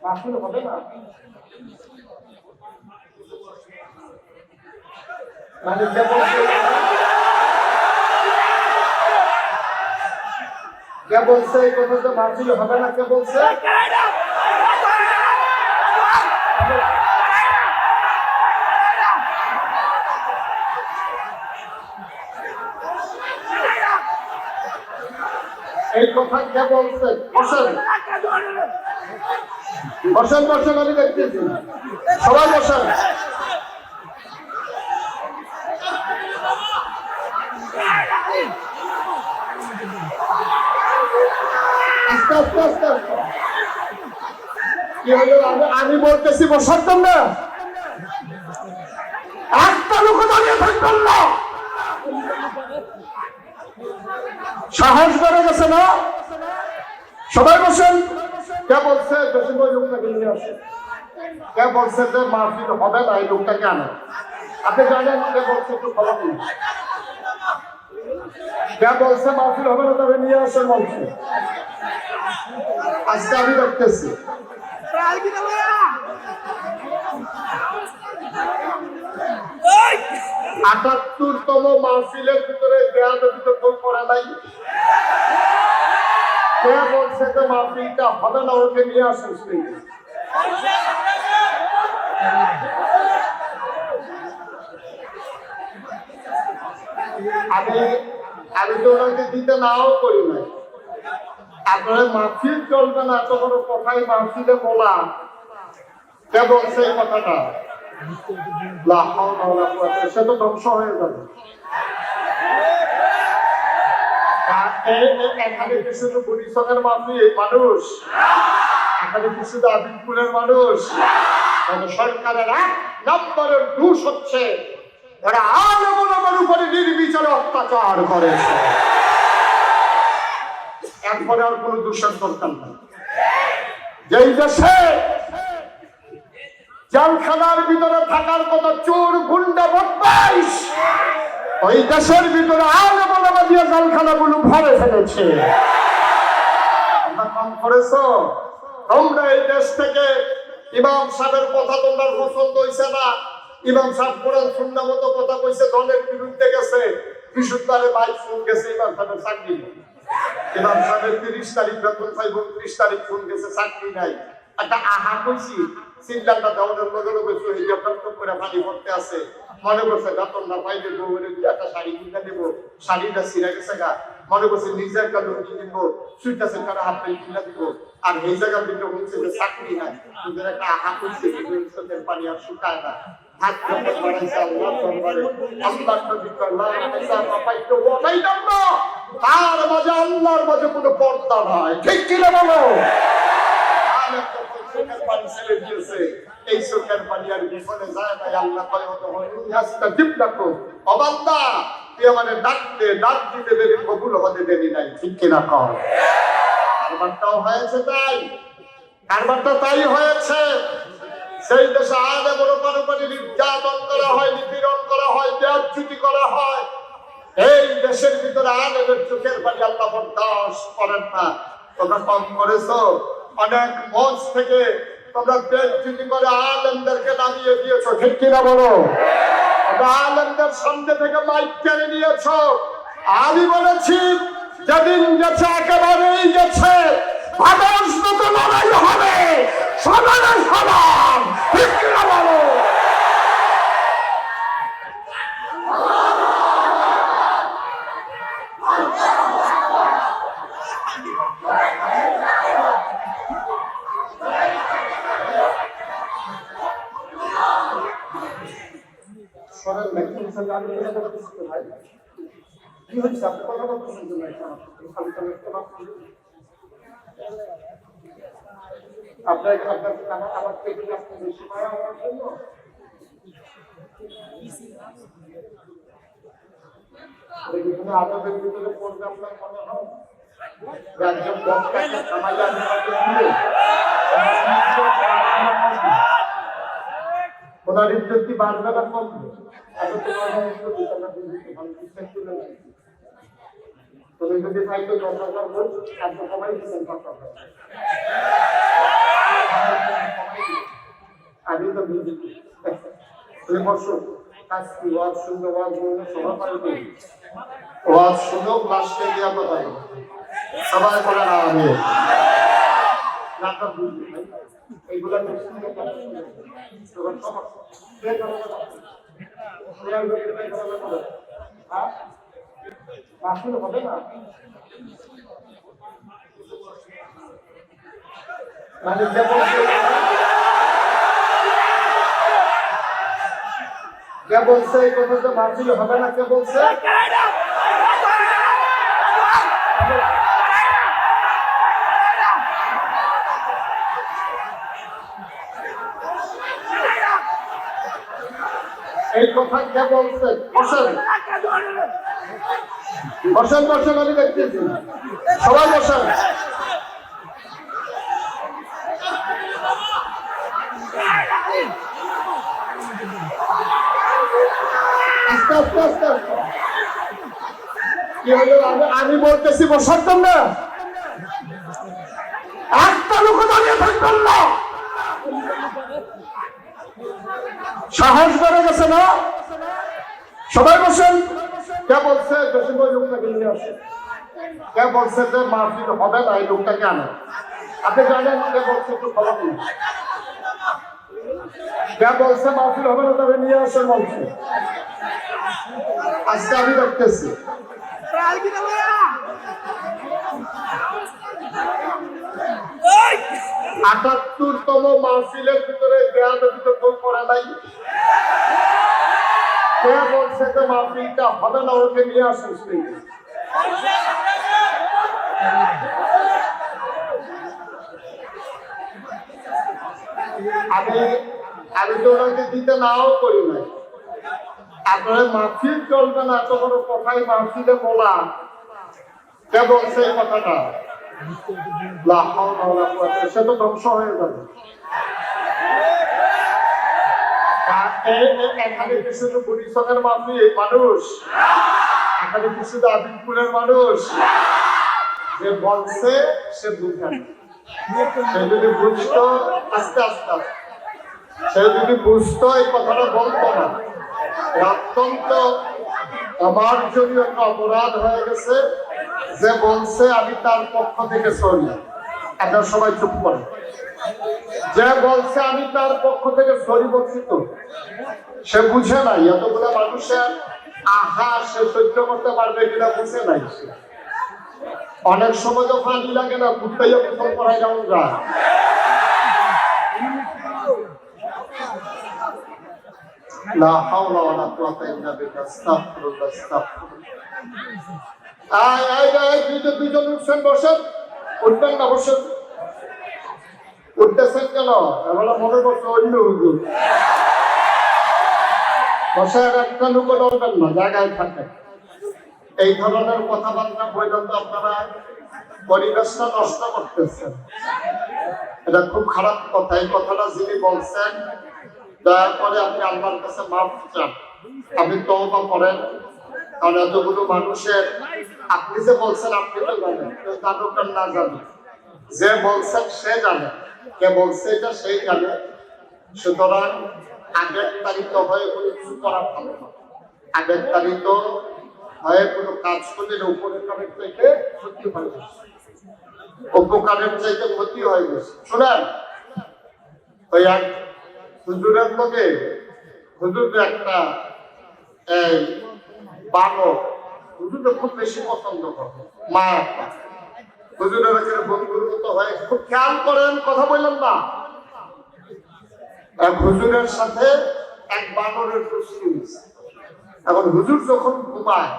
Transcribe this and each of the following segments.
মাহফিল হবে না মানে কে বলছে এই কথা তো মাহফিল হবে না কে বলছে এই কথা কে বলছে বসেন বসেন বসেন আমি দেখতেছি সবাই বসেন আস্তে আস্তে আস্তে কি হলো আমি বলতেছি বসার জন্য একটা লোক দাঁড়িয়ে থাকবেন না সাহস বেড়ে গেছে না সবাই বসেন কে বলছে বেশি বই লোকটাকে নিয়ে আসে কে বলছে যে মাহফিল হবে না এই লোকটাকে আনে আপনি জানেন কে বলছে একটু খবর দিন কে বলছে মাহফিল হবে না তবে নিয়ে আসে বলছে আজকে আমি দেখতেছি ৭৮তম মাহফিলের ভিতরে বেয়াদবিত কেউ করে নাই কে বলছে যে মাহফিলটা হবে না ওকে নিয়ে আসেন আমি তো ওনাকে দিতে নাও করি নাই আপনার মাহফিল চলবে না এত বড় কথাই মাহফিলে বলা কে বলছে এই কথাটা সে তো ধ্বংস হয়ে যাবে এখানে কি শুধু বরিশালের মানুষ এখানে কি শুধু আদিতপুরের মানুষ সরকারের ১ নম্বরের দোষ হচ্ছে ওরা আলেমের উপরে নির্বিচারে অত্যাচার করেছে এরপরে আর কোন দোষের দরকার নেই যেই দেশে জেলখানার ভিতরে থাকার কথা চোর গুন্ডা বদমাইশ ওই দেশের ভিতরে আলেম ওলামা দিয়ে জেলখানাগুলো ভরে ফেলেছে তোমরা কম করেছো তোমরা এই দেশ থেকে ইমাম সাহেবের কথা তোমার পছন্দ হইছে না ইমাম সাহেব কোরআন সুন্নাহ মতো কথা কইছে দলের বিরুদ্ধে গেছে বিশুদ্ধভাবে বাইক ফোন গেছে ইমাম সাহেবের চাকরি নেই ইমাম সাহেবের ৩০ তারিখ বেতন পাইব ৩০ তারিখ ফোন গেছে চাকরি নাই একটা আহা কইছি চিন্তাটা দেওয়ার লগে লগে শহীদ করে পানি পড়তে আছে মনে করছে বেতন না পাইলে বউরে একটা শাড়ি কিনে দেবো শাড়িটা ছিঁড়ে গেছে গা মনে করছে নিজে একটা লুঙ্গি কিনবো সুইটাছে কারা হাত পাই কিনে দিব আর এই জায়গার ভিতরে হচ্ছে যে চাকরি নাই তোদের একটা আহা কইছে চোখের পানি আর শুকায় না হাত ধরে বাড়াইছে আল্লাহ দরবারে আল্লাহ নবী আল্লাহ হিসাব পাইতো ওটাই দন্ড তার মাঝে আল্লাহর মাঝে কোনো পর্দা নাই ঠিক কি না বলো চোখের পানি ছেড়ে দিয়েছে এই চোখের পানি আর বিফলে যায় না আল্লাহ কয় হতো হস্তা জিপ রাখো ও বান্দা তুই আমাদের ডাক দিতে দেরি কবুল হতে দেরি নাই ঠিক কি না কর কারবারটাও হয়েছে তাই কারবারটা তাই হয়েছে সেই দেশে আলে বড় পারপারি নির্যাতন করা হয় নিপীড়ন করা হয় বেয়াদবি করা হয় এই দেশের ভিতরে আলেমের চোখের পানি আল্লাহ বরদাস্ত করেন না তোমরা কম করেছো অনেক মঞ্চ থেকে তোমরা বেয়াদবি করে আলেমদেরকে নামিয়ে দিয়েছো ঠিক কিনা বলো আলেমদের সামনে থেকে মাইক কেড়ে নিয়েছো আমি বলেছি যেদিন গেছে একেবারেই গেছে আদর্শ মতো লড়াই হবে সমানে সমান ঠিক কিনা বলো কি হচ্ছে আপনি কথা বলতেছেন আপনার আমার থেকে আপনি বেশি মায়া হওয়ার জন্য এখানে আপনাদের ভিতরে পড়বে আপনার মনে হয় একজন বক্তাকে সামাইয়া ওনার ইজ্জত কি বাড়বে না কমবে তুমি যদি চাইতো ১০,০০০ ভোট ১০০ সবাই দিচ্ছেন বসো আজকে ওয়াজ শুনবে ওয়াজ সভা পারবে ওয়াজ শুনো লাস্টে গিয়া কথা সবাই করে না আমি নাটক বুঝলি এইগুলা আসলে হবে না মানে কে বলছে এই কথা তো মারছিল হবে না কে বলছে এই কথা কে বলছে বসেন বসেন বসেন আমি দেখতেছি সবাই বসেন আস্তে আস্তে আস্তে কি হলো আমি বলতেছি বসার জন্য একটা লোক দাঁড়িয়ে থাকবেন না সাহস বেড়ে গেছে না সবাই বসেন কে বলছে বেশি বই লোকটাকে নিয়ে আসে কে বলছে যে মাহফিল হবে না এই লোকটাকে আনে আপনি জানেন কে বলছে একটু খবর নিন কে বলছে মাহফিল হবে না তবে নিয়ে আসে বলছে আজকে আমি দেখতেছি ৭৮তম মাহফিলের ভিতরে বেয়াদবিত কেউ করে নাই কে বলছে যে মাহফিলটা হবে না ওকে নিয়ে আসিস আমি তো ওনাকে দিতে নাও করি নাই আপনার মাহফিল চলবে না এত বড় কথাই মাহফিলে বলা কে বলছে এই কথাটা সে তো ধ্বংস হয়ে যাবে এখানে কি শুধু পরিষদের মাহফিল মানুষ এখানে কি শুধু আদিমপুরের মানুষ যে বলছে সে বুঝে সে যদি বুঝতো আস্তে আস্তে সে যদি বুঝতো এই কথাটা বলতো না অত্যন্ত আমার জন্য একটা অপরাধ হয়ে গেছে যে বলছে আমি তার পক্ষ থেকে সরি আপনার সবাই চুপ করে যে বলছে আমি তার পক্ষ থেকে সরি বলছি তো সে বুঝে নাই এতগুলো মানুষের আহা সে সহ্য করতে পারবে কিনা বুঝে নাই অনেক সময় তো পানি লাগে না কুত্তাইয়া প্রথম করাই যেমন যায় লা হাওলা ওয়ালা কুওয়াতা ইল্লা বিল্লাহ আস্তাগফিরুল্লাহ আস্তাগফিরুল্লাহ দুইজন উঠছেন বসেন উঠবেন না বসেন উঠতেছেন কেন এবার মনে করছে অন্য হুজুর বসে একটা লোক ধরবেন না জায়গায় থাকেন এই ধরনের কথাবার্তা পর্যন্ত আপনারা পরিবেশটা নষ্ট করতেছেন এটা খুব খারাপ কথা এই কথাটা যিনি বলছেন দয়া করে আপনি আল্লাহর কাছে মাফ চান আপনি তওবা করেন কারণ এতগুলো মানুষের আপনি যে বলছেন আপনি তো জানেন কেউ জানুক আর না জানুক যে বলছেন সে জানে কে বলছে এটা সেই জানে সুতরাং আবেগতাড়িত হয়ে কোনো কিছু করা ভালো না আবেগতাড়িত হয়ে কোনো কাজ করলে উপকারের চাইতে ক্ষতি হয়ে গেছে উপকারের চাইতে ক্ষতি হয়ে গেছে শুনেন ওই এক হুজুরের লোকে হুজুর একটা বালক হুজুর খুব বেশি পছন্দ করে মা একটা হুজুরের এখানে বন্ধুর মতো হয় খুব খেয়াল করেন কথা বললেন না এক হুজুরের সাথে এক বানরের কুস্তি হয়েছে এখন হুজুর যখন ঘুমায়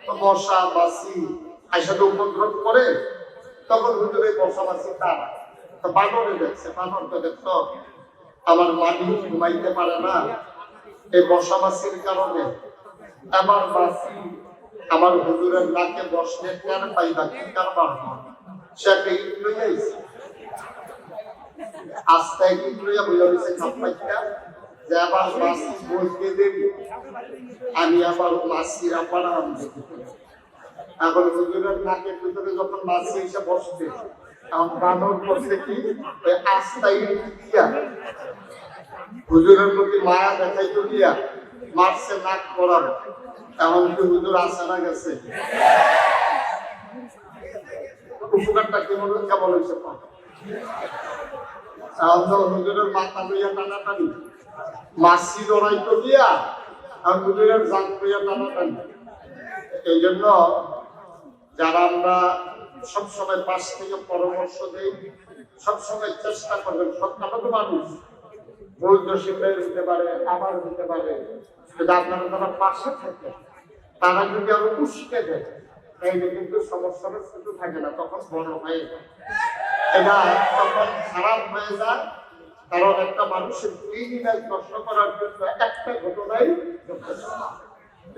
তো মশা বাসি আইসাতে উপদ্রব করে তখন হুজুর এই মশা বাসি তার তো বানরে দেখছে বানরকে দেখছ আমার মাটি ঘুমাইতে পারে না এই মশা বাসির কারণে আমার বাসি আমার হুজুরের নাকে বসলে কেন পাইবা কি কারবার সে একটা ইট লইয়া আইছে আস্তে ইট লইয়া বইয়া হয়েছে খাপ্পাইটা যে আবার মাসি বসতে দেবি আমি আবার মাসির আবার এখন হুজুরের নাকের ভিতরে যখন মাসি এসে বসবে এখন বানর করছে কি ওই আস্তাই দিয়া হুজুরের প্রতি মায়া দেখাইতে দিয়া মারছে নাক করানো। এমন কি হুজুর আসে না গেছে? উপকারটা কেমন হয়েছে? হুজুরের মাথা লইয়া টানাটানি, মাসি লড়াইতো দিয়া আর হুজুরের জান লইয়া টানাটানি। এই জন্য যারা আমরা সবসময় পাশ থেকে পরামর্শ দেই, সবসময় চেষ্টা করবেন, সবটা তো মানুষ ভুল দোষীদের হতে পারে, আবার হতে পারে, কিন্তু আপনারা যারা পাশে থাকে তারা যদি আরো উস্কে দেয় তাইলে কিন্তু সমস্যাটা শুধু থাকে না, তখন বড় হয়ে যায়। এটা তখন খারাপ হয়ে যায়। কারণ একটা মানুষের 2 দিনের প্রশ্ন করার জন্য একটা ঘটনাই যথেষ্ট।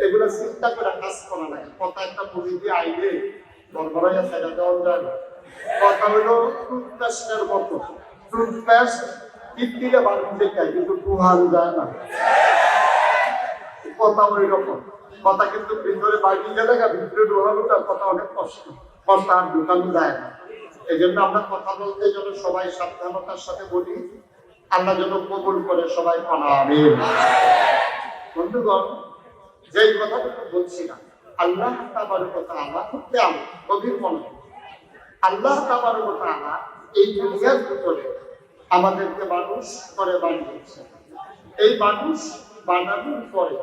এগুলো চিন্তা করে কাজ করা লাগে। কথা একটা বুঝি দিয়ে আইলে বড় সেটা দেওয়া যায় না। কথা হলো টুথপেস্টের মতো, টুথপেস্ট দিলে বাড়িতে যায় কিন্তু প্রহার যায় না। কথা ওই রকম, কথা কিন্তু ভিতরে বাইরে গেলে ভিতরে ঢোকানোটা কথা অনেক কষ্ট, কথা আর ঢুকানো যায় না। এই জন্য আমরা কথা বলতে যেন সবাই সাবধানতার সাথে বলি, আল্লাহ যেন কবুল করে সবাই আমিন। বন্ধুগণ, যেই কথাটুকু বলছিলাম, আল্লাহ তাবারক ওয়া তাআলা করতে আমার গভীর মনে, আল্লাহ তাবারক ওয়া তাআলা এই দুনিয়ার ভিতরে আমাদেরকে মানুষ করে বানিয়েছে। এই মানুষ বানানোর পরে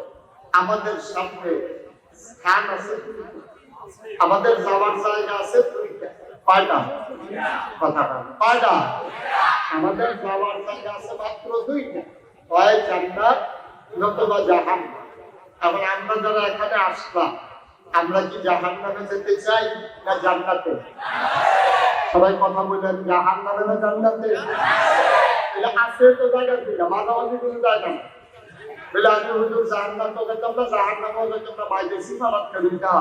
আমাদের সামনে স্থান আছে, আমাদের যাওয়ার জায়গা আছে 2টা, কয়টা? কথাটা কয়টা? আমাদের যাওয়ার জায়গা আছে মাত্র 2টা, হয় জান্নাত নতুবা জাহান্নাম। এখন আমরা যারা এখানে আসলাম, আমরা কি জাহান্নামে যেতে চাই না জান্নাতে? সবাই কথা বললেন, জাহান্নামে না জান্নাতে? এটা আছে তো জায়গা দিলা, মাঝামাঝি কোনো জায়গা না। বলে আগে হুজুর জাহান্নাম তো যেতাম না, জাহান্নামও যেতাম না, বাইরে সিফারাত করিটা,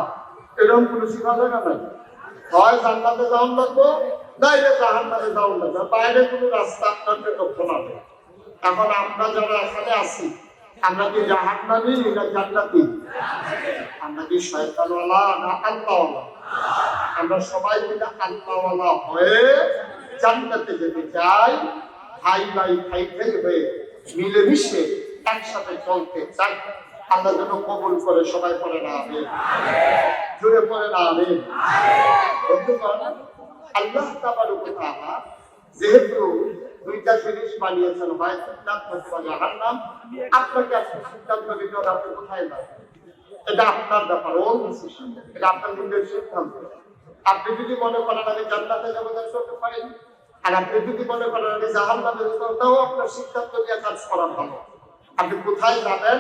এরকম কোনো সিফা জায়গা নাই। হয় জান্নাতে যাওয়ার লাগবো, নাইলে জাহান্নামে যাওয়ার লাগবে, বাইরে কোনো রাস্তা আপনাকে লক্ষ্য না। এখন আমরা যারা এখানে আছি, আমরা কি জাহান্নামী না জান্নাতি? আমরা কি শয়তানওয়ালা না আল্লাহওয়ালা? আমরা সবাই মিলে আল্লাহওয়ালা হয়ে জান্নাতে যেতে চাই, ভাই ভাই ভাই ভাই হয়ে মিলেমিশে একসাথে চলতে চাই। আল্লাহ যেন কবুল করে সবাই পড়ে না আমিন, জুড়ে পড়ে না আমিন। বন্ধুগণ, আল্লাহ তাবারক ওয়া তাআলা যেহেতু 2টা জিনিস বানিয়েছেন, হয় জান্নাত অথবা জাহান্নাম, আপনাকে একটা সিদ্ধান্ত নিতে হবে আপনি কোথায় যাবেন। এটা আপনার ব্যাপার, ওন ডিসিশন, এটা আপনার নিজের সিদ্ধান্ত। আপনি যদি মনে করেন আমি জান্নাতে যাবো, চলতে পারেন, আর আপনি যদি মনে করেন আমি জাহান্নামে যাবো, তাও আপনার সিদ্ধান্ত নিয়ে কাজ করা ভালো। আপনি কোথায় যাবেন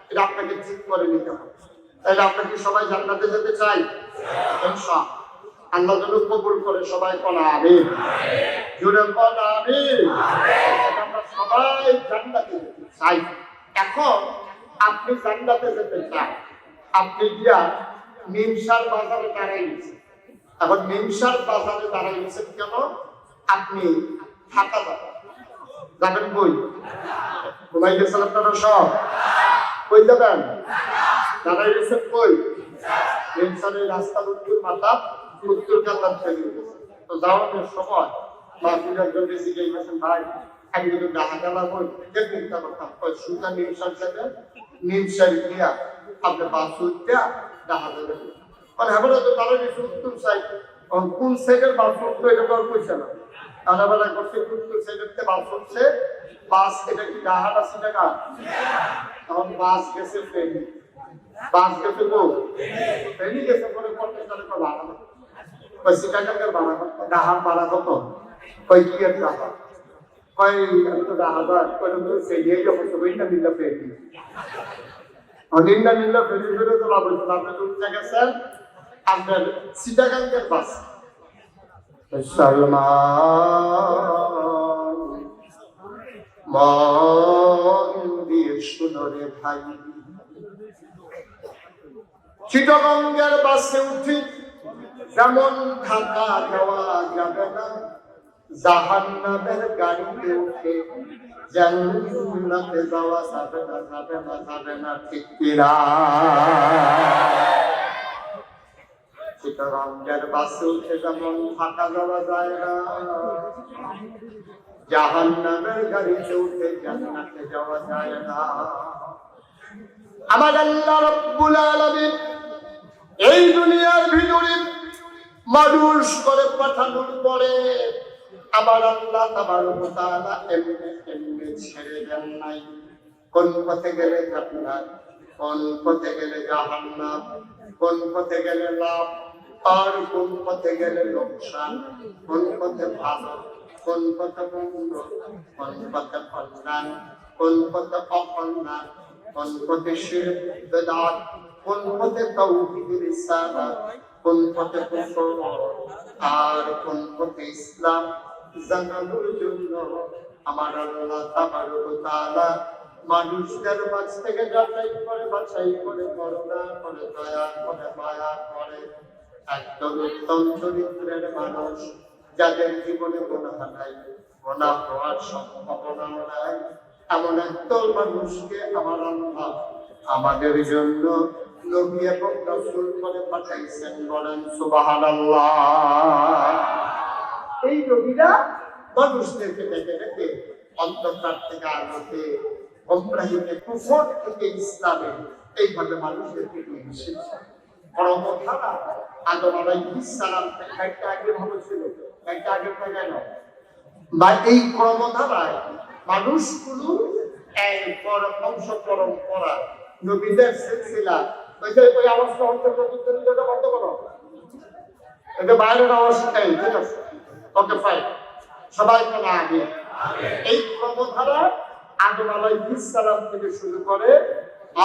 এটা আপনাকে ঠিক করে নিতে হবে। তাহলে আপনাকে সবাই জান্নাতে যেতে চাই, ইনশাআল্লাহ। আল্লাহ যেন কবুল করে সবাই বলা আমিন, জোরে বলা আমিন। আমরা সবাই জান্নাতে যেতে চাই। এখন আপনি জান্নাতে যেতে চান, আপনি গিয়া নিমসার বাজারে দাঁড়াই গেছেন। এখন নিমসার বাজারে দাঁড়াই গেছেন কেন? আপনি ঢাকা যাবেন, কই ঘুমাই গেছেন আপনারা সব? কই যাবেন? দাঁড়াই গেছেন কই? নিমসারের রাস্তার উত্তর মাথা উত্তর কান্নার ফেলে গেছে। তো যাওয়ার সময় বাসুর একজন বেশি গিয়ে গেছেন, ভাই আমি যদি ঢাকা গেলাম হই চিন্তা করতাম, সুতা নিমসার যাবে, নিমসার গিয়া আপনি বাসুর দিয়া ঢাকা যাবেন। মানে আমরা তো তারা গেছে উত্তর সাইড, কোন সাইডের বাস উঠতো এটা তো আর কইছে না। তারাবেলা করছে উত্তর সাইডের বাস উঠছে, বাস এটা কি ডাহার আছে টাকা? তখন বাস গেছে ট্রেনে, বাস গেছে তো ট্রেনে গেছে পরে পড়তে চালে তো ভাড়া কয় সিটাকার ভাড়া ডাহার ভাড়া কত? কয় কি এর টাকা? কয় তো ডাহার কয় তো সেই যখন সবাইটা নিলে ফেরি অনিন্দা নিলে ফেরি ফেরে তো লাভ হইতো না। আপনি তো উঠতে গেছেন আপনার সিটাগাঙ্গের বাস। সালমান মন দিয়ে শুনো রে ভাই, চিটাগঙ্গের বাসে উঠি যেমন ঢাকা যাওয়া যাবে না, জাহান্নামের গাড়িতে উঠে জান্নাতে যাওয়া যাবে না, যাবে না, যাবে না, ঠিক কিনা? চিটাগাঙ্গের বাসে উঠে যেমন ঢাকা যাওয়া যায় না, জাহান্নামের গাড়িতে উঠে জান্নাতে যাওয়া যায় না। আমার আল্লাহ রাব্বুল আলামিন এই দুনিয়ার ভিতরে মানুষ করে পাঠানোর পরে আমার আল্লাহ তাবারক ওয়া তাআলা এমনি ছেড়ে দেন নাই। কোন পথে গেলে জান্নাত, কোন পথে গেলে জাহান্নাম, কোন পথে গেলে লাভ আর কোন পথে গেলে লোকসান, কোন পথে ভালো, কোন পথে মন্দ, কোন পথে কল্যাণ, কোন পথে অকল্যাণ, কোন পথে শিরক বিদআত, কোন পথে তাওহীদ রিসালাত, কোন পথে কুফর আর কোন পথে ইসলাম জানানোর জন্য আমার আল্লাহ তাবারক ওয়া তাআলা মানুষদের মাঝ থেকে যাচাই করে বাছাই করে করুণা করে দয়া করে মায়া করে একদম উত্তম চরিত্রের মানুষ, যাদের জীবনে গুনাহ নাই, গুনাহ হওয়ার সম্ভাবনা নাই, এমন একদল মানুষকে আমার আল্লাহ আমাদের জন্য নবী এবং রাসূল করে পাঠাইছেন। বলেন সুবহানাল্লাহ। এই নবীরা মানুষদেরকে ডেকে ডেকে অন্ধকার থেকে আলোতে, গোমরাহিতে, কুফর থেকে ইসলামে এইভাবে মানুষদেরকে নিয়ে এসেছে। কর্মধারা আদম আলাইহিস সালাম একটা আগে ভালো ছিল, একটা আগে কেন বা এই কর্মধারায় মানুষগুলো এই বংশ পরম্পরা নবীদের সিলসিলা ওই আওয়াজটা হচ্ছে প্রতিদ্বন্দ্বিতা বন্ধ করো, এটা বাইরের আওয়াজ নেই, ঠিক আছে? ওকে ফাইন, সবাই বলে আগে এই কর্মধারা আদম আলাইহিস সালাম থেকে শুরু করে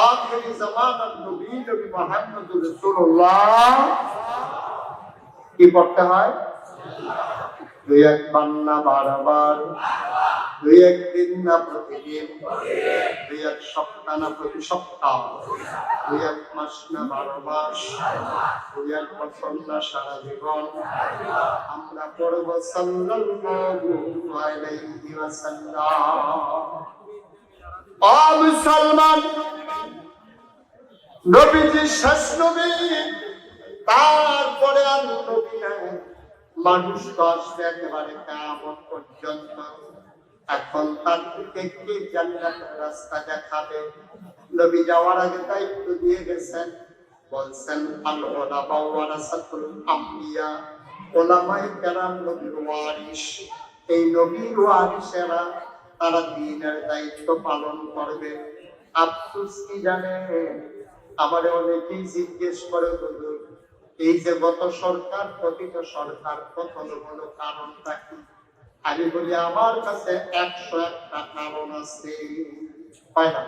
আখিরি জামানার নবী মুহাম্মদুর রাসূলুল্লাহ কি পড়তে হয়? দুই একবার না বারবার, দুই একদিন না প্রতিদিন, দুই এক সপ্তাহ না প্রতি সপ্তাহ, দুই এক মাস না 12 মাস, দুই এক বছর না সারা জীবন আমরা পড়ব সাল্লাল্লাহু আলাইহি ওয়াসাল্লাম। ও মুসলমান, নবীজি শেষ নবী, তারপরে আর নবী নাই। মানুষ তো আসবে একেবারে কিয়ামত পর্যন্ত। এখন তার দিকে কে জান্নাতের রাস্তা দেখাবে? নবী যাওয়ার আগে দায়িত্ব দিয়ে গেছেন, বলছেন আল উলামা ওয়ারাসাতুল আম্বিয়া, উলামায়ে কেরাম নবীর ওয়ারিস। এই নবীর ওয়ারিসেরা তারা দ্বীনের দায়িত্ব পালন করবে। আফসোস কি জানেন, আমারে অনেকেই জিজ্ঞেস করে হুজুর, এই যে গত সরকার পতিত সরকার পতন হলো কারণটা কি? আমি বলি আমার কাছে 101টা কারণ আছে। কয়টা?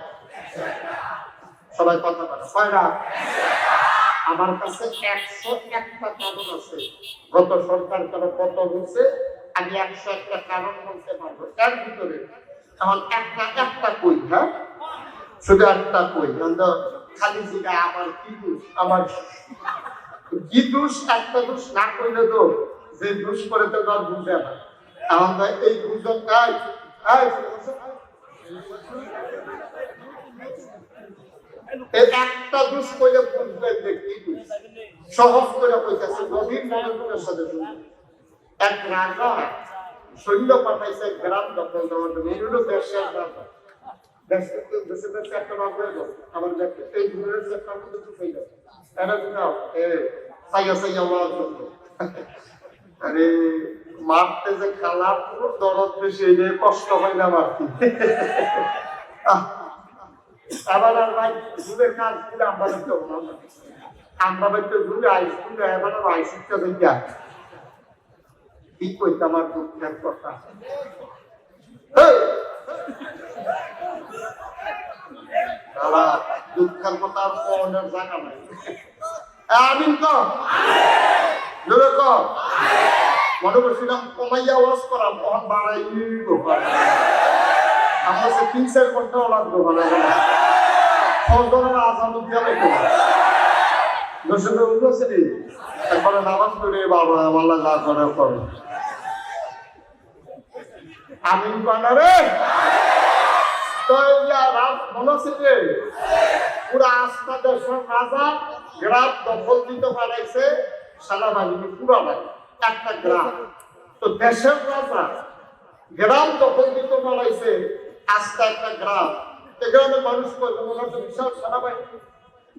সবাই কথা বলে কয়টা? আমার কাছে 101টা কারণ আছে। গত সরকার কেন পতন হচ্ছে আমি 101টা কারণ বলতে পারবো। এর ভিতরে এখন একটা কই, হ্যাঁ শুধু একটা কই, খালি জিগা আমার কি দোষ, আমার কি দোষ? একটা দোষ না কইলে তো যে দোষ করে তো আর বুঝে না। এখন এই দুজন কাজ একটা দোষ কইলে বুঝবে যে কি দোষ। সহজ করে কইতেছে, গভীর মনোযোগের সাথে এক রাজা সৈন্য পাঠাইছে গ্রাম দখল দেওয়ার জন্য। বিভিন্ন দেশের রাজা দেশে দেশে একটা রাজা আমার দেখতে এই ধরনের একটা মধ্যে ঢুকে যাবে, এরা দিনাও সাইয়া সাইয়া আওয়াজ করতো। আরে মারতে যে খেলার পুরো দরদ বেশি, এই যে কষ্ট হয় না মারতে। আবার আর ভাই দুধের কাজ দিলে আমরা দেখতে হবো না, আমরা দেখতে দুধে আইস দিলে এবার আইসিটা দেখে কি কইতে আমার দুঃখের কথা। দুঃখের কথা আর কনের জায়গা নাই। আমিন কর, জোরে কর। মনে করছিলাম কমাইয়া ওয়াজ করা, কখন বাড়াই আমরা সে 3-4 ঘন্টাও লাগতো ভালো ফজরের আযান দিয়া লাগতো না। দর্শক বুঝছে নি, একবারে নামাজ পড়ে বাবা আল্লাহ যা করে করে। আমিন কর রে। তো ইয়া রাত মনে আছে যে পুরা আস্থা দেশের রাজা গ্রাম দখল দিতে পারাইছে, সেনাবাহিনী পুরানায় একটা গ্রাম। তো দেশের রাজা গ্রাম দখল দিতে বানাইছে আস্তে একটা গ্রাম। এই গ্রামের মানুষ করবে মনে হচ্ছে বিশাল সেনাবাহিনী।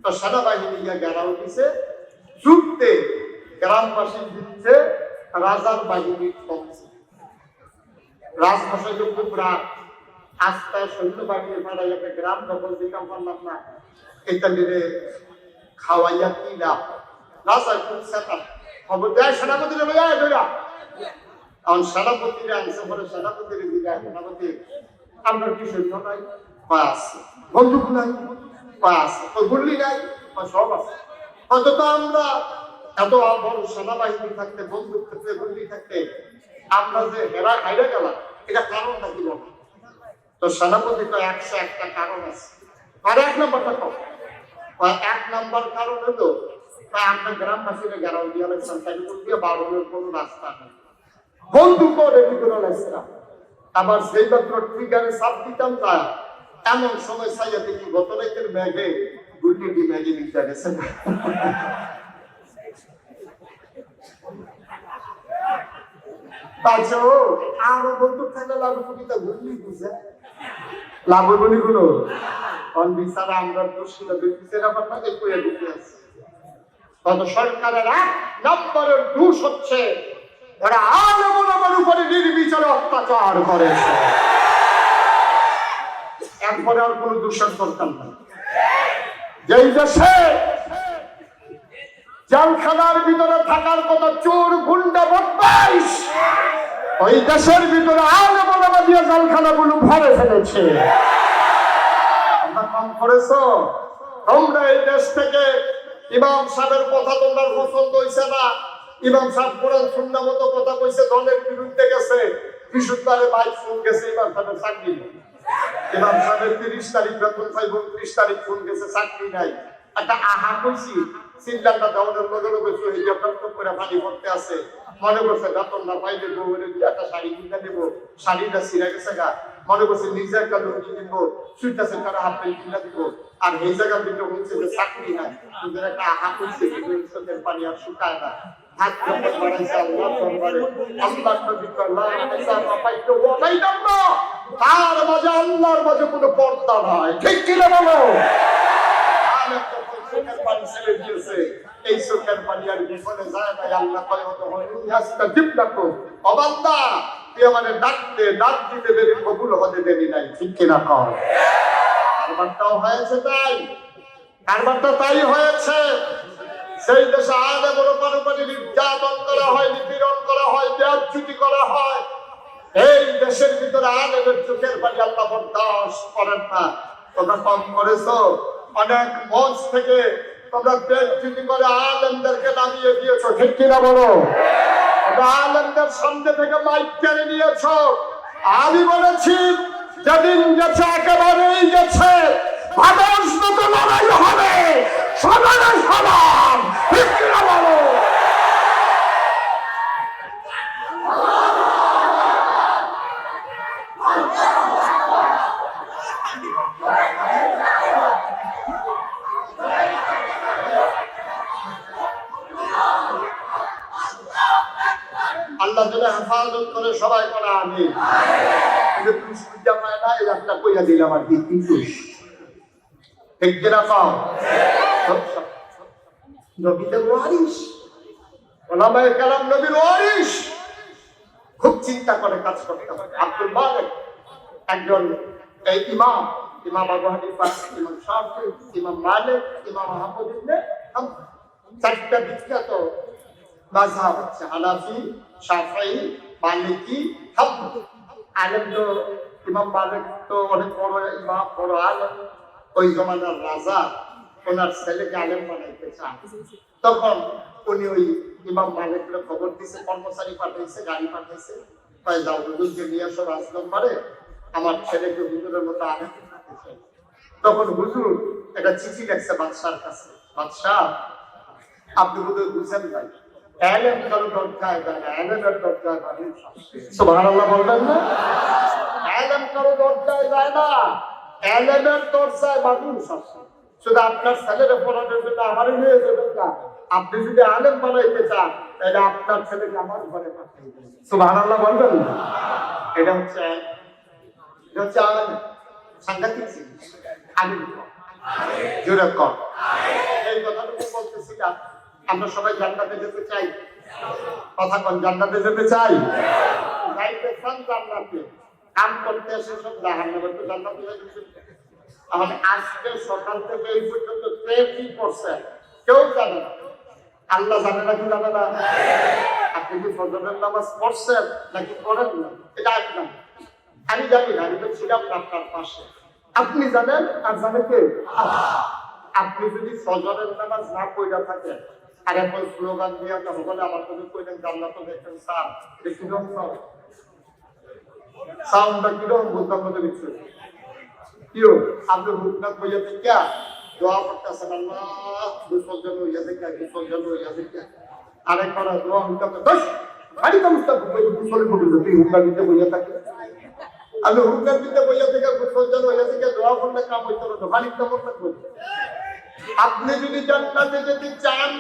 তো সেনাবাহিনী গিয়ে ঘেরাও দিছে, যুদ্ধে গ্রামবাসী দিচ্ছে রাজার বাহিনী কমছে। রাজমশাই খুব রাগ, আস্তে সৈন্যবাহিনী পাড়াই একটা গ্রাম দখল দিতাম পারলাম না, এটা নিয়ে খাওয়াইয়া কি লাভ? রাজা খুব সেটা খবর দেয় সেনাপতিরা ধরা। এখন সেনাপতিরা আনছে পরে সেনাপতির দিকে সেনাপতি আমরা কি সৈন্য নাই? আছে। বন্দুক নাই? আছে। গুল্লি নাই? সব আছে। অন্তত আমরা এত বড় সেনাবাহিনী থাকতে, বন্দুক থাকতে, গুল্লি থাকতে আমরা যে হেরা খাইরা গেলাম, এটা কারণটা কি বল? তো সেনাপতি তো 101টা কারণ আছে। আর 1 নম্বরটা কম। 1 নম্বর কারণ হলো আমরা গ্রামবাসীরা ঘেরাও দিয়ে লাগছিলাম, তাই দিয়ে বাড়ানোর কোনো রাস্তা নেই, বন্দুকও রেডি করে লাগছিলাম। আবার সেই মাত্র ট্রিগারে চাপ দিতাম যায়, এমন সময় চাইয়া দেখি গত রাতের ব্যাগে গুলিটি ম্যাগে নিতে গেছে। আরো বন্দুক থাকলে লাগু কবিতা গুলি বুঝে লাভগুলি গুলো বিচারা আমরা দোষীরা বিপিসের ব্যাপারটাকে কইয়া দিতে আছে। তবে সরকারের 1 নম্বরের দোষ হচ্ছে এরা আলেম ওলামার উপরে নির্বিচারে অত্যাচার করেছে। এরপরে আর কোনো দূষণ করতাম না। যেই দেশে জেলখানার ভিতরে থাকার কথা চোর গুন্ডা বদমাইশ, ওই দেশের ভিতরে আলেম ওলামা দিয়ে জেলখানাগুলো ভরে ফেলেছে। কম করেছো তোমরা এই দেশ থেকে। ইমাম সাহেবের কথা তোমার পছন্দ হইছে না, ইমাম সাহেব কোরআন সুন্নাহ মতো কথা কইছে, দলের বিরুদ্ধে গেছে, বিশুদ্ধভাবে বাইক ফোন গেছে, ইমাম সাহেবের চাকরি নেই। ইমাম সাহেবের 30 তারিখ বেতন চাই, 29 তারিখ ফোন গেছে, চাকরি নাই। একটা আহা কইছি, চিন্তাটা দেওয়ার লগে লগে শহীদ করে পানি পড়তে আছে, মনে করছে বেতন না পাইলে বউরে একটা শাড়ি কিনে দেবো, শাড়িটা ছিঁড়ে গেছে গা, মনে করছে নিজে একটা লুঙ্গি কিনবো, সুইটাছে তারা হাফ প্যান্ট কিনে দিব। আর এই জায়গার ভিতরে হচ্ছে যে চাকরি নাই, কিন্তু একটা আহা কইছে চোখের পানি আর শুকায় না। হাত ধরে বাড়াইছে আল্লাহ দরবারে, আল্লাহ নবী আল্লাহ পাইতো ওটাইতাম না। তার মাঝে আল্লাহর মাঝে কোনো পর্দা নাই, ঠিক কি না বলো? চোখের পানি ছেড়ে দিয়েছে, এই চোখের পানি আর বিফলে যায় না। আল্লাহ কয় হতো ইয়াস্তাজিব লাকুম, ও বান্দা তুই আমাদের ডাক দে, ডাক দিতে দেরি কবুল হতে দেরি নাই, ঠিক কি না কও? কারবারটাও হয়েছে তাই, কারবারটা তাই হয়েছে। সেই দেশে আলেম ওলামার উপরে নির্যাতন করা হয়, নিপীড়ন করা হয়, বেয়াদবি করা হয়। এই দেশের ভিতরে আলেমের চোখের পানি আল্লাহ বরদাস্ত করেন না। তোমরা কম করেছো, অনেক মঞ্চ থেকে তোমরা বেয়াদবি করে আলেমদেরকে নামিয়ে দিয়েছো, ঠিক কিনা বলো? আলেমদের সামনে থেকে মাইক কেড়ে নিয়েছো। আমি বলেছি যেদিন গেছে একেবারেই গেছে, আদর্শ মতো লড়াই হবে, সমানে সমান, ঠিক কিনা বলো? আল্লাহ যেন হেফাজত করে সবাই করা। আমি তুমি সুবিধা পায় না, এই একটা কইয়া দিলাম আর কি, কিন্তু ঠিক কিনা পাও? নবীদের ওয়ারিস, ওলামায়ে কেরাম নবীর ওয়ারিস, খুব চিন্তা করে কাজ করতে হবে। আব্দুল মালিক একজন এই ইমাম, ইমাম আবু হানিফা, ইমাম শাফিঈ, ইমাম মালিক, ইমাম আহমদ ইবনে হাম্বল, 4টা বিখ্যাত মাযহাব হচ্ছে হানাফি, শাফিঈ, মালিকি, হাম্বলি। আলেম তো ইমাম মালিক তো অনেক বড় ইমাম, বড় আলেম। ওই জমানার রাজা ওনার ছেলেকে আলেম বানাইতে চান, তখন উনি ওই ইমাম মালিককে খবর দিয়েছে, কর্মচারী পাঠাইছে, গাড়ি পাঠাইছে, তাই যাও হুজুরকে নিয়ে আসো রাজদরবারে, আমার ছেলেকে হুজুরের মতো আলেম বানাতে চাই। তখন হুজুর একটা চিঠি লিখছে বাদশার কাছে, বাদশাহ আপনি হুজুর বুঝেন ভাই, আলেম কারো দরকার যায় না, আলেমের দরকার মানুষ। সুবহানাল্লাহ বলবেন না? আলেম কারো দরকার যায় না, আলেমের দরকার মানুষ আছে। শুধু আপনার ছেলের পড়ানোর জন্য আমারই নিয়ে যাবেন না, আপনি যদি আলেম বানাইতে চান তাহলে আপনার ছেলেকে আমার ঘরে পাঠিয়ে দেন। সুবহানাল্লাহ বলবেন না? এটা হচ্ছে সাংঘাতিক জিনিস। আমিন জোরে কর। এই কথাটুকু বলতেছিলাম, আমরা সবাই জান্নাতে যেতে চাই। কথা কোন জান্নাতে যেতে চাই? যাইতে চান জান্নাতে, কাম করতে এসে সব জাহান্নামে, তো জান্নাতে যাইতে। আমাদের আজকে সকাল থেকে এই পর্যন্ত কে কি করছে কেউ জানে না। আল্লাহ জানে না, কি জানে না? আপনি কি ফজরের নামাজ পড়ছেন নাকি পড়েন না এটা একদম আমি জানি না, আমি তো ছিলাম আপনার পাশে। আপনি জানেন আর জানে কে? আপনি যদি ফজরের নামাজ না পড়া থাকেন আর এখন স্লোগান দিয়ে বলে আমার তুমি কইলেন জান্নাত দেখেন স্যার, কিরকম সাউন্ডটা কিরকম বুঝতাম না কিছু। কিও আপনি হুকনাথ বইয়া থেকে দোয়া করতেছেন, আল্লাহ বিসর্জন হইয়া থেকে বিসর্জন হইয়া থেকে আরেক করা দোয়া হুকনাথ দশ বাড়ি কামস্তা বিসর্জন করবে তুই হুকনাথ দিতে বইয়া থাকে। আমি হুকনাথ দিতে বইয়া থেকে বিসর্জন হইয়া থেকে দোয়া করলে কাম হইতে হবে, বাড়ির কামড় থাকবে। আপনি যদি জান্নাতে যেতে চান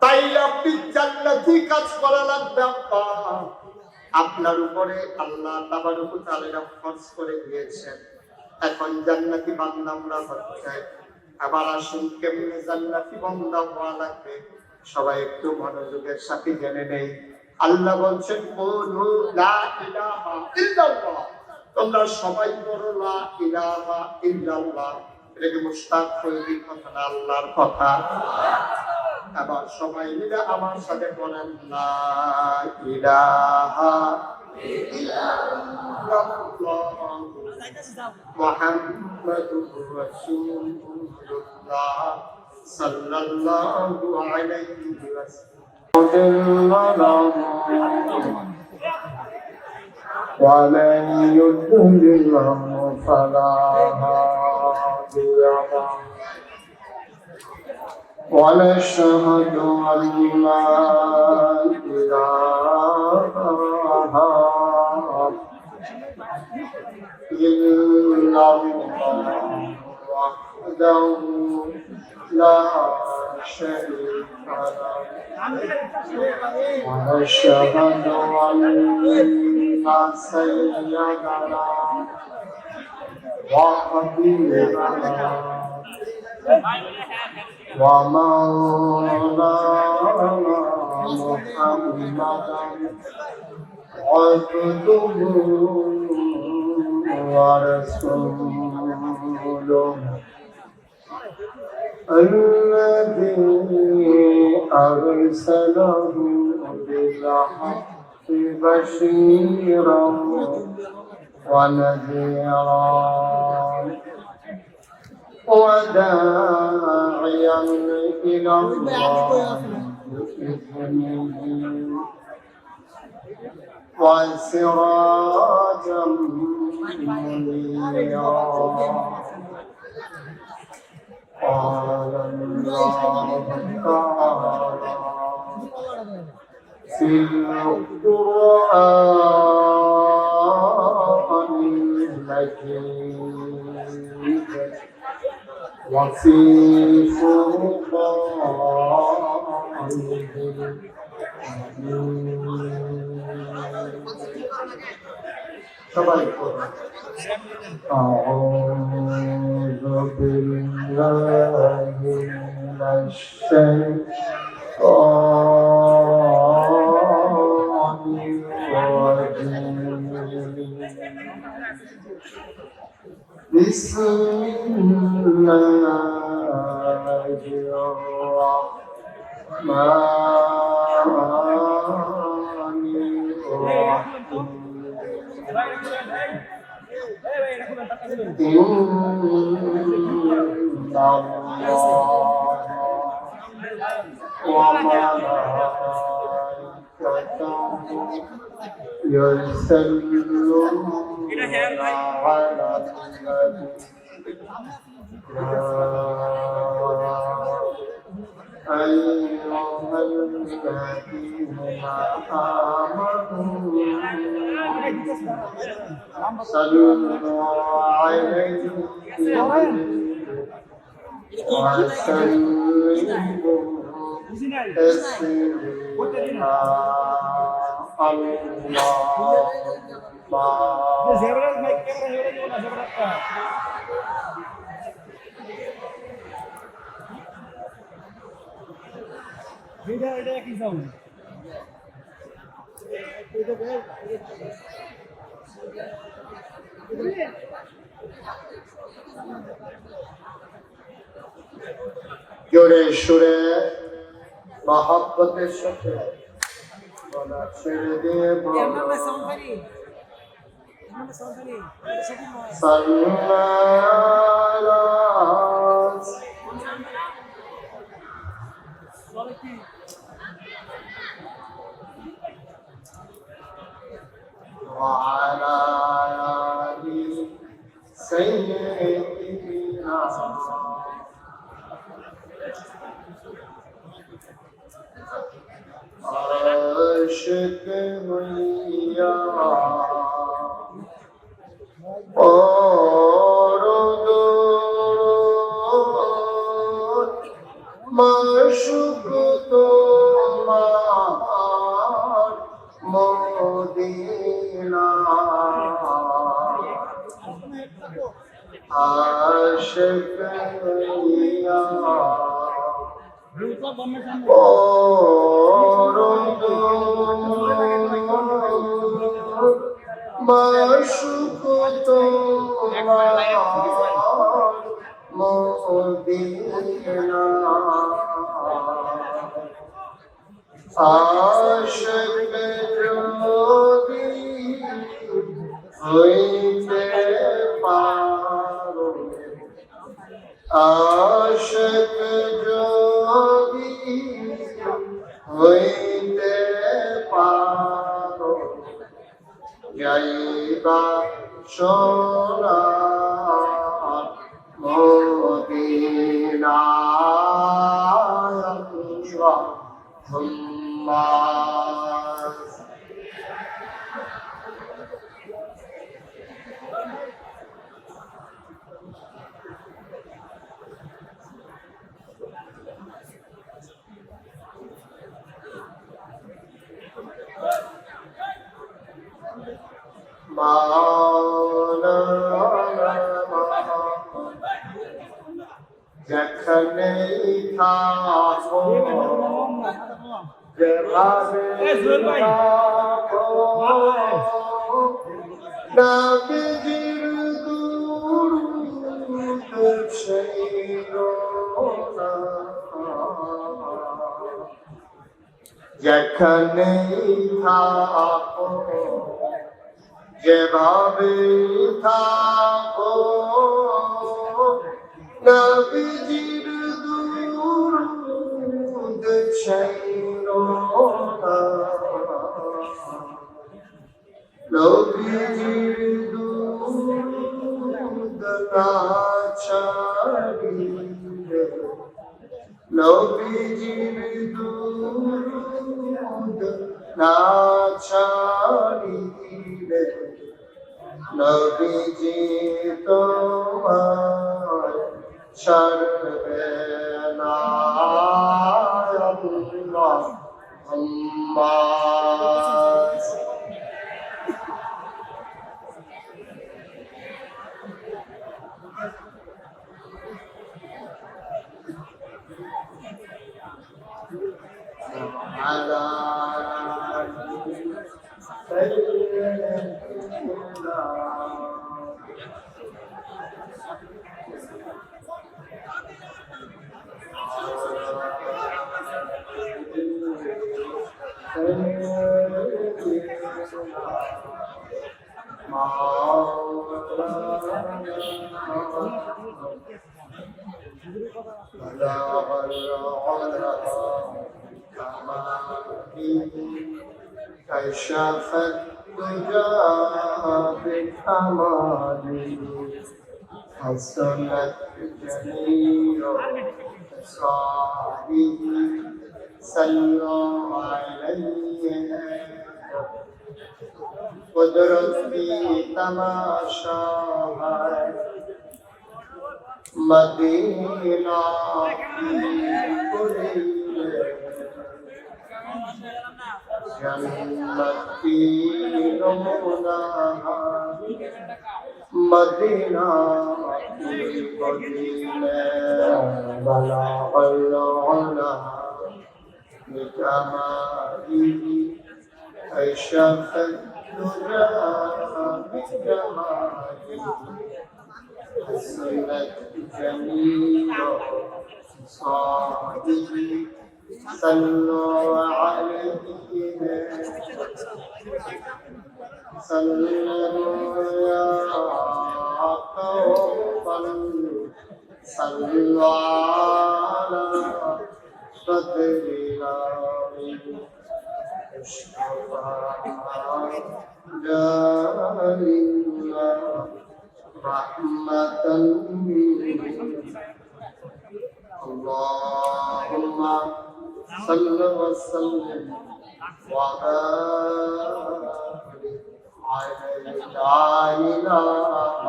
তাইলে আপনি জান্নাতি কাজ করা লাগবে। আপনার উপরে আল্লাহ তাবারক ওয়া তাআলা ফরজ করে দিয়েছেন। এখন জান্নাতি বান্দা আমরা হচ্ছে, আবার আসুন কেমনে জান্নাতি বান্দা হওয়া লাগবে সবাই একটু মনোযোগের সাথে জেনে নেই। আল্লাহ বলছেন কুলু লা ইলাহা ইল্লাল্লাহ, তোমরা সবাই বলো লা ইলাহা ইল্লাল্লাহ। এটা কি মুশতাক ফরিদির কথা না আল্লাহর কথা? আবার সবাই মিলে আমার সাথে বলেন লা ইলাহা ইল্লাল্লাহ মুহাম্মাদুর রাসূলুল্লাহ সাল্লাল্লাহু আলাইহি ওয়াসাল্লাম। وَلَن يُضِلَّهُ فَلَا هَادِيَ لَهُ وَنَشْهَدُ أَن لَّا إِلَٰهَ إِلَّا اللَّهُ وَحْدَهُ لَا شَرِيكَ لَهُ وَنَشْهَدُ أَنَّ سَيِّدَنَا وَحَبِيبَنَا وَمَوْلَانَا مُحَمَّدًا عَبْدُهُ وَرَسُولُهُ الَّذِي أَرْسَلَهُ بِالْحَقِّ بَشِيرًا ونذيرا وداعيا إلى الله بإذنه وسراجا منيرا. قال الله تعالى في القرآن المجيد وفي فرقانه أعوذ بالله من الشيطان الرجيم. بسم الله الرحمن الرحيم. إن الله وملائكته يصلون على النبي أيها الذين آمنوا صلوا عليه وسلموا এটা কি সাউন্ড জোরে সুরে মহব্বতের সাথে বলা ছেড়ে দিয়ে وعلى آل سيدنا عاشق हुइया और दूर माशूक तुम्हार मोदीना आशिक हुइया और माशूक तुम्हार मोदीना आशिक जोगी হইতে পারো আশিক যোগী হইতে পারো যাইবা সোনার মদিনায় আল্লাহুম্মা যেখানেই থাকো যেভাবে থাকো নবীজির দুরূদ ছেড়ো না যেখানেই থাকো যেভাবে থাকো নবীজির দুরূদ ছেড়ো না নবীজির দুরূদ না ছাড়িলে নবীজির দুরূদ না ছাড়িলে নবীজি তোমার ছাড়বে না আল্লাহুম্মা على سيدنا كشف الدجى بكماله حسنت جميع خصاله صلوا عليه قدرت کی تماشا ہے مدینہ کی जन्नती नमूना मदीना मदीना वाला अल्लाह बिजमाली अशरफ दुजा बिजमाली हसनत जमील सादी صلوا عليه صلوا يا قوم صلوا على صدر الله رحمة اللهم صل وسلم وبارك على لا إله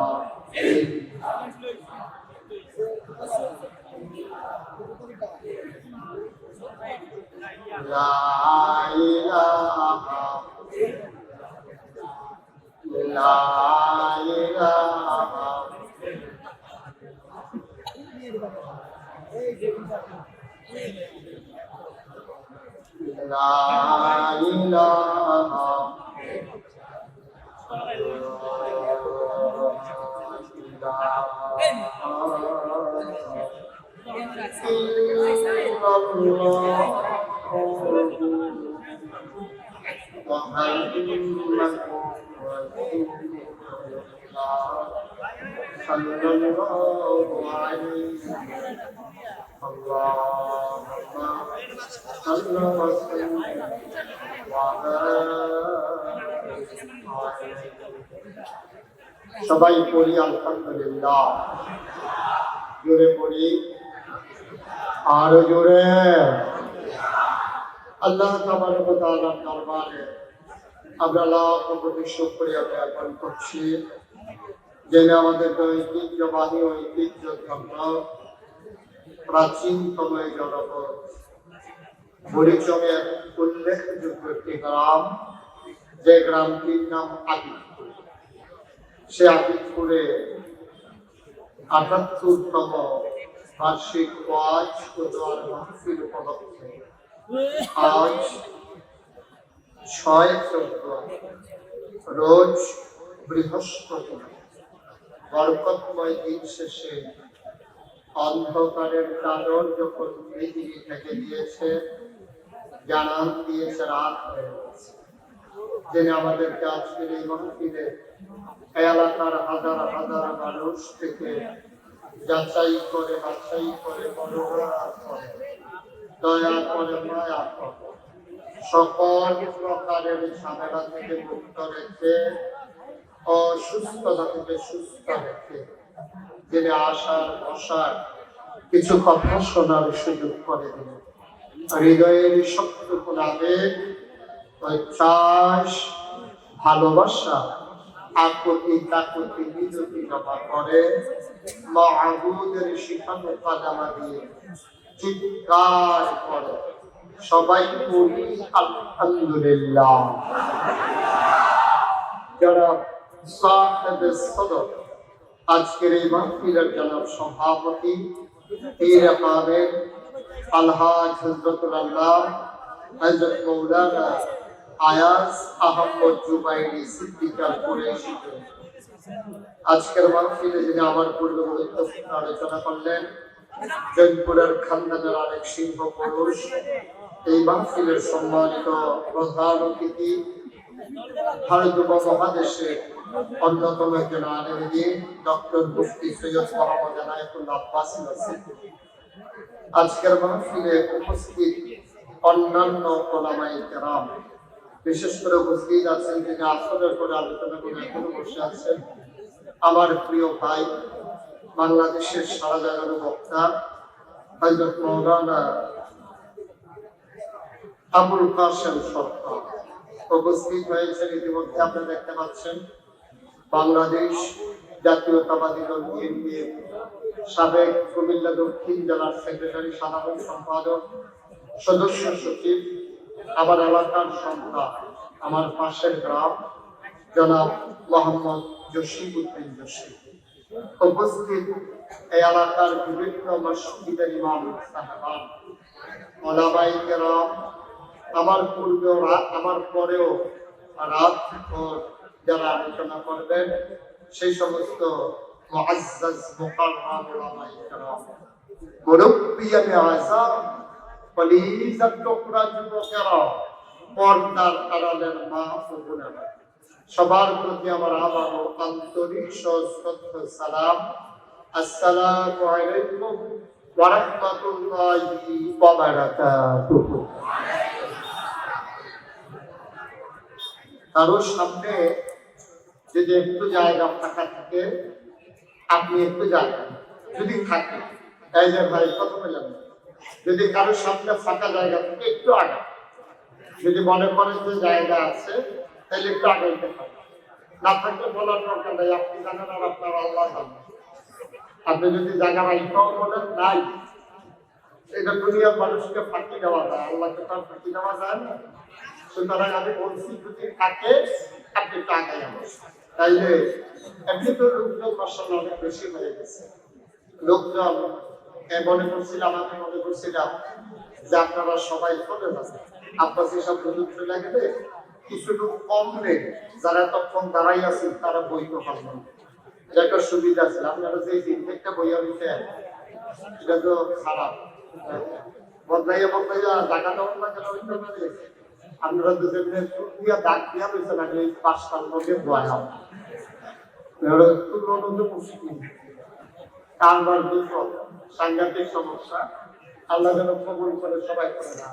لا إله لا إله لا إله إلا الله محمد صلى الله عليه اللهم صل وسلم সবাই পড়ি আলহামদুলিল্লাহ জোরে পড়ি আরো জোরে আল্লাহ তাবারক ওয়া তাআলার দরবারে আমরা লাখ কোটি শুকরিয়া জ্ঞাপন করছি যিনি আমাদের ঐতিহ্যবাহী ঐতিহ্যধন্য প্রাচীনতম এই জনপদ বুড়িচংয়ের উল্লেখযোগ্য একটি গ্রাম, যে গ্রামটির নাম আদিতপুর। সে আদিতপুরে ৭৮তম বার্ষিক ওয়াজ ও দোয়ার মাহফিল উপলক্ষে আজ ৬/১৪ রোজ বৃহস্পতিবার বরকতময় দিন শেষে অন্ধকারের চাদর যখন পৃথিবী থেকে দিয়েছে, জানান দিয়েছে রাত হয়ে গেছে। যিনি আমাদেরকে আজকের এই মাহফিলে এলাকার হাজার হাজার মানুষ থেকে যাচাই করে বাছাই করে বড়রা করে দয়া করে মায়া করে সকল প্রকারের ঝামেলা থেকে মুক্ত রেখে অসুস্থতা থেকে সুস্থ রেখে যিনি আশার বসার কিছু কথা শোনার সুযোগ করে দিলেন। হৃদয়ের সবটুকু আবেগ, চাষ, ভালোবাসা, আকুতি কাকুতি বিজতি জমা করে মাহবুদের শিখানো কাদামা দিয়ে চিৎকার করে সবাই বলি আলহামদুলিল্লাহ। যারা সাহেবে সদর আজকের এই মাহফিলের জনাব সভাপতি পীর কামেল আলহাজ হযরতুল আল্লাহ হযরত মাওলানা আয়াজ আহমদ জুবাইরি সিদ্দিক আল কুরাইশি, আজকের মাহফিলে যিনি আমার পূর্বে গুরুত্বপূর্ণ আলোচনা করলেন, জৈনপুরের খানদানের আরেক সিংহ পুরুষ, এই মাহফিলের সম্মানিত প্রধান অতিথি, ভারত উপমহাদেশে অন্যতম একজন আলেম দ্বীন ডক্টর মুফতি সৈয়দ মোহাম্মদ এনায়েতুল্লাহ আব্বাসী সিদ্দিকী। আজকের মাহফিলে উপস্থিত অন্যান্য উলামায়ে কেরাম, বিশেষ করে উপস্থিত আছেন যিনি আসরের পরে আলোচনা করে এখনো বসে আছেন, আমার প্রিয় ভাই, বাংলাদেশের সারা জাগানো বক্তা হযরত মাওলানা আবুল কাসেম সরকার উপস্থিত হয়েছেন। ইতিমধ্যে আপনারা দেখতে পাচ্ছেন বাংলাদেশ জাতীয়তাবাদী দল বিএনপির সাবেক কুমিল্লা দক্ষিণ জেলার সেক্রেটারি, সাধারণ সম্পাদক, সদস্য সচিব আমার এলাকার সন্তান, আমার পাশের গ্রাম জনাব মোহাম্মদ জসিমউদ্দিন জসিম উপস্থিত, এই এলাকার বিভিন্ন মসজিদের ইমাম সাহেবান, ওলামায়ে কেরাম, আমার পূর্বেও আমার পরেও রাত ভোর যারা আলোচনা করবেন, সেই সমস্ত মুআজ্জাজ মুকাররম ওলামায়ে কেরাম, মুরব্বিয়ানে আযম, কলিজার টুকরা যুবকেরা, পর্দার আড়ালের মা ও বোনেরা, সবার প্রতি আমার আবারও আন্তরিক সশ্রদ্ধ সালাম। আসসালামু আলাইকুম ওয়া রাহমাতুল্লাহি ওয়া বারাকাতুহু। কারোর সামনে যদি একটু জায়গা ফাঁকা থাকে, আপনি একটু জায়গা যদি থাকে, এই যে ভাই কত বললাম, যদি কারোর সামনে ফাঁকা জায়গা থাকে একটু আগে, যদি মনে করেন যে জায়গা আছে তাহলে একটু আগাইতে হবে, না থাকলে বলার দরকার নাই, আপনি জানেন আর আপনার আল্লাহ জানেন। আপনি যদি জায়গা রাইটাও বলেন নাই, এটা দুনিয়ার মানুষকে ফাঁকি দেওয়া যায়, আল্লাহকে তো আর ফাঁকি দেওয়া যায় না। সুতরাং আমি বলছি যদি থাকে আপনি একটু আগাই আমার, তাইলে এমনি তো লোকজন মাসাল্লাহ অনেক বেশি হয়ে গেছে। লোকজন মনে করছিলাম, আমি মনে করছিলাম যে আপনারা সবাই চলে যাবেন, আপনার যেসব হুজুর চলে গেলে কিছু লোক কম নেই, যারা তখন দাঁড়াই আছেন তারা বইতে পারবেন, এটা একটা সুবিধা ছিল। আপনারা যে দিন থেকে বইয়া দিতেন এটা তো খারাপ, বদলাইয়া বদলাইয়া টাকা দেওয়ার লাগে না, আপনারা দুজনে দিয়া ডাক দিয়া পেয়েছেন আগে এই 5টার মধ্যে বয়াম কারবার দুঃখ সাংঘাতিক সমস্যা। আল্লাহ যেন কবুল করে সবাই করে না।